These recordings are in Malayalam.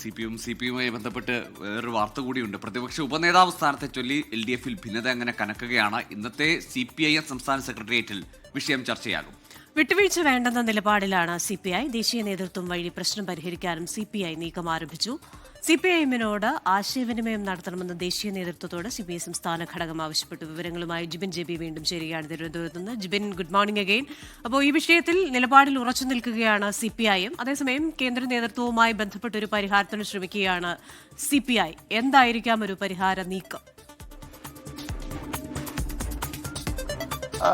CPI-യുമായി ബന്ധപ്പെട്ട് വേറൊരു വാർത്ത കൂടിയുണ്ട്. പ്രതിപക്ഷ ഉപനേതാവ് സ്ഥാനത്തെ ചൊല്ലി LDF-ൽ ഭിന്നത അങ്ങനെ കനക്കുകയാണ്. ഇന്നത്തെ CPIM സംസ്ഥാന സെക്രട്ടേറിയറ്റിൽ വിഷയം ചർച്ചയാകും. വിട്ടുവീഴ്ച വേണ്ടെന്ന നിലപാടിലാണ് CPI. ദേശീയ നേതൃത്വം വഴി പ്രശ്നം പരിഹരിക്കാനും CPI നീക്കം ആരംഭിച്ചു. CPIM-നോട് ആശയവിനിമയം നടത്തണമെന്ന് ദേശീയ നേതൃത്വത്തോട് CPI സംസ്ഥാന ഘടകം ആവശ്യപ്പെട്ടു. വിവരങ്ങളുമായി ജിബിൻ JB വീണ്ടും ചേരുകയാണ് തിരുവനന്തപുരത്ത് നിന്ന്. Jibin, good morning again. അപ്പോൾ ഈ വിഷയത്തിൽ നിലപാടിൽ ഉറച്ചു നിൽക്കുകയാണ് CPIM. അതേസമയം കേന്ദ്ര നേതൃത്വവുമായി ബന്ധപ്പെട്ട ഒരു പരിഹാരത്തിന് ശ്രമിക്കുകയാണ് CPI. എന്തായിരിക്കാം ഒരു പരിഹാര നീക്കം?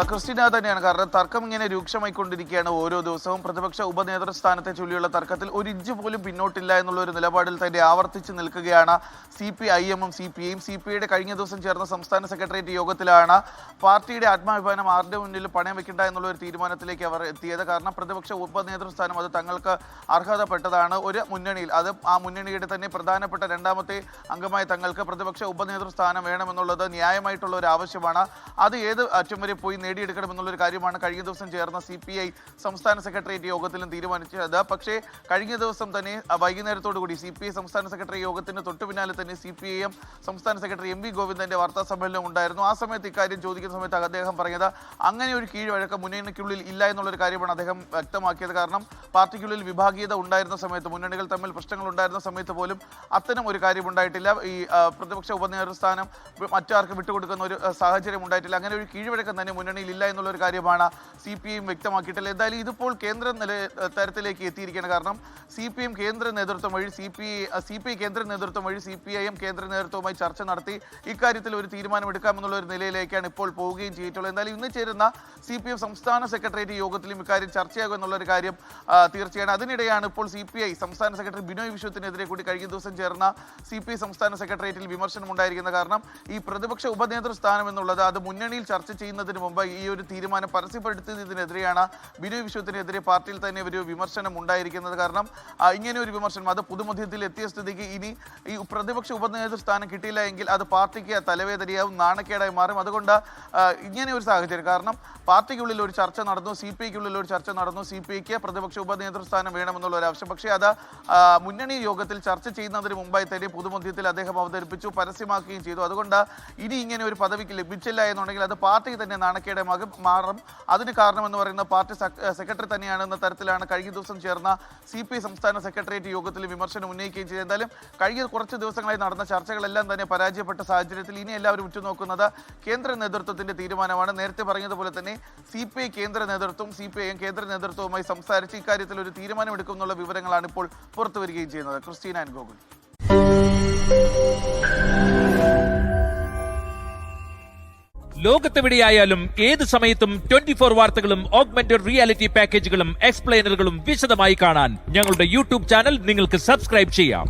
ക്രിസ്റ്റീന തന്നെയാണ്. കാരണം തർക്കം ഇങ്ങനെ രൂക്ഷമായിക്കൊണ്ടിരിക്കുകയാണ് ഓരോ ദിവസവും. പ്രതിപക്ഷ ഉപനേതൃസ്ഥാനത്തെ ചൊല്ലിയുള്ള തർക്കത്തിൽ ഒരു ഇഞ്ച് പോലും പിന്നോട്ടില്ല എന്നുള്ള ഒരു നിലപാടിൽ തന്നെ ആവർത്തിച്ച് നിൽക്കുകയാണ് CPIM-ഉം CPI-യും. CPI-യുടെ കഴിഞ്ഞ ദിവസം ചേർന്ന സംസ്ഥാന സെക്രട്ടേറിയറ്റ് യോഗത്തിലാണ് പാർട്ടിയുടെ ആത്മാഭിമാനം ആരുടെ മുന്നിൽ പണയം വെക്കേണ്ട എന്നുള്ള ഒരു തീരുമാനത്തിലേക്ക് അവർ എത്തിയത്. കാരണം പ്രതിപക്ഷ ഉപനേതൃസ്ഥാനം അത് തങ്ങൾക്ക് അർഹതപ്പെട്ടതാണ്. ഒരു മുന്നണിയിൽ അത് ആ മുന്നണിയുടെ തന്നെ പ്രധാനപ്പെട്ട രണ്ടാമത്തെ അംഗമായ തങ്ങൾക്ക് പ്രതിപക്ഷ ഉപനേതൃസ്ഥാനം വേണമെന്നുള്ളത് ന്യായമായിട്ടുള്ള ഒരു ആവശ്യമാണ്. അത് ഏത് അറ്റം വരെ പോയി നേടിയെടുക്കണമെന്നുള്ളൊരു കാര്യമാണ് കഴിഞ്ഞ ദിവസം ചേർന്ന CPI സംസ്ഥാന സെക്രട്ടേറിയറ്റ് യോഗത്തിലും തീരുമാനിച്ചത്. പക്ഷേ കഴിഞ്ഞ ദിവസം തന്നെ വൈകുന്നേരത്തോടു കൂടി CPI സംസ്ഥാന സെക്രട്ടറി യോഗത്തിന് തൊട്ടു പിന്നാലെ തന്നെ CPIM സംസ്ഥാന സെക്രട്ടറി MV ഗോവിന്ദന്റെ വാർത്താ സമ്മേളനം ഉണ്ടായിരുന്നു. ആ സമയത്ത് ഇക്കാര്യം ചോദിക്കുന്ന സമയത്ത് അദ്ദേഹം പറഞ്ഞത് അങ്ങനെ ഒരു കീഴ്വഴക്കം മുന്നണിക്കുള്ളിൽ ഇല്ല എന്നുള്ളൊരു കാര്യമാണ് അദ്ദേഹം വ്യക്തമാക്കിയത്. കാരണം പാർട്ടിക്കുള്ളിൽ വിഭാഗീയത ഉണ്ടായിരുന്ന സമയത്ത്, മുന്നണികൾ തമ്മിൽ പ്രശ്നങ്ങൾ ഉണ്ടായിരുന്ന സമയത്ത് പോലും അത്തരം ഒരു കാര്യം ഉണ്ടായിട്ടില്ല. ഈ പ്രതിപക്ഷ ഉപനേതൃസ്ഥാനം മറ്റാർക്ക് വിട്ടുകൊടുക്കുന്ന ഒരു സാഹചര്യം ഉണ്ടായിട്ടില്ല. അങ്ങനെ ഒരു കീഴ്വഴക്കം തന്നെ മുന്നണിയിൽ ഇല്ല എന്നുള്ളൊരു കാര്യമാണ് CPIM വ്യക്തമാക്കിയിട്ടില്ല. എന്തായാലും ഇതിപ്പോൾ കേന്ദ്ര തരത്തിലേക്ക് എത്തിയിരിക്കുകയാണ്. കാരണം CPIM കേന്ദ്ര നേതൃത്വം വഴി CPI കേന്ദ്ര നേതൃത്വം വഴി CPIM കേന്ദ്ര നേതൃത്വവുമായി ചർച്ച നടത്തി ഇക്കാര്യത്തിൽ ഒരു തീരുമാനമെടുക്കാമെന്നുള്ള ഒരു നിലയിലേക്കാണ് ഇപ്പോൾ പോവുകയും ചെയ്തിട്ടുള്ളത്. എന്തായാലും ഇന്ന് ചേരുന്ന CPIM സംസ്ഥാന സെക്രട്ടേറിയറ്റ് യോഗത്തിലും ഇക്കാര്യം ചർച്ചയാകും എന്നുള്ളൊരു കാര്യം തീർച്ചയാണ്. അതിനിടെയാണ് ഇപ്പോൾ CPI സംസ്ഥാന സെക്രട്ടറി ബിനോയ് വിശ്വത്തിനെതിരെ കൂടി കഴിഞ്ഞ ദിവസം ചേർന്ന CPI സംസ്ഥാന സെക്രട്ടേറിയറ്റിൽ വിമർശനം ഉണ്ടായിരിക്കുന്നത്. കാരണം ഈ പ്രതിപക്ഷ ഉപനേതൃസ്ഥാനം എന്നുള്ളത് അത് മുന്നണിയിൽ ചർച്ച ചെയ്യുന്നതിന് മുമ്പ് ഈ ഒരു തീരുമാനം പരസ്യപ്പെടുത്തിയതിനെതിരെയാണ് ബിനോയ് വിശ്വത്തിനെതിരെ പാർട്ടിയിൽ തന്നെ ഒരു വിമർശനം ഉണ്ടായിരിക്കുന്നത്. കാരണം ഇങ്ങനെ ഒരു വിമർശനം അത് പൊതുമധ്യത്തിൽ എത്തിയ സ്ഥിതിക്ക് ഇനി ഈ പ്രതിപക്ഷ ഉപനേതൃസ്ഥാനം കിട്ടിയില്ല എങ്കിൽ അത് പാർട്ടിക്ക് തലവേദനയാവും, നാണക്കേടായി മാറും. അതുകൊണ്ട് ഇങ്ങനെ ഒരു സാഹചര്യം, കാരണം പാർട്ടിക്കുള്ളിൽ ഒരു ചർച്ച നടന്നു, CPIക്കുള്ളിൽ ഒരു ചർച്ച നടന്നു, CPIക്ക് പ്രതിപക്ഷ ഉപനേതൃസ്ഥാനം വേണമെന്നുള്ള ഒരു ആവശ്യം. പക്ഷേ അത് മുന്നണി യോഗത്തിൽ ചർച്ച ചെയ്യുന്നതിന് മുമ്പായി തന്നെ പൊതുമധ്യത്തിൽ അദ്ദേഹം അവതരിപ്പിച്ചു, പരസ്യമാക്കുകയും ചെയ്തു. അതുകൊണ്ട് ഇനി ഇങ്ങനെ ഒരു പദവിക്ക് ലഭിച്ചില്ല എന്നുണ്ടെങ്കിൽ അത് പാർട്ടിക്ക് തന്നെ നാണക്കേടായി മാറും. അതിന് കാരണമെന്ന് പറയുന്നത് പാർട്ടി സെക്രട്ടറി തന്നെയാണ് എന്ന തരത്തിലാണ് കഴിഞ്ഞ ദിവസം ചേർന്ന CPI സംസ്ഥാന സെക്രട്ടേറിയറ്റ് യോഗത്തിൽ വിമർശനം ഉന്നയിക്കുകയും ചെയ്തു. എന്തായാലും കഴിഞ്ഞ കുറച്ച് ദിവസങ്ങളായി നടന്ന ചർച്ചകളെല്ലാം തന്നെ പരാജയപ്പെട്ട സാഹചര്യത്തിൽ ഇനി എല്ലാവരും ഉറ്റുനോക്കുന്നത് കേന്ദ്ര നേതൃത്വത്തിന്റെ തീരുമാനമാണ്. നേരത്തെ പറഞ്ഞതുപോലെ തന്നെ CPI കേന്ദ്ര നേതൃത്വം CPIM കേന്ദ്ര നേതൃത്വവുമായി സംസാരിച്ച് ഇക്കാര്യത്തിൽ ഒരു തീരുമാനമെടുക്കും എന്നുള്ള വിവരങ്ങളാണ് ഇപ്പോൾ പുറത്തു വരികയും ചെയ്യുന്നത്. Christina and Gokul. ലോകത്തെവിടെയായാലും ഏത് സമയത്തും 24 വാർത്തകളും ഓഗ്മെന്റഡ് റിയാലിറ്റി പാക്കേജുകളും എക്സ്പ്ലെയിനറുകളും വിശദമായി കാണാൻ ഞങ്ങളുടെ YouTube ചാനൽ നിങ്ങൾക്ക് സബ്സ്ക്രൈബ് ചെയ്യാം.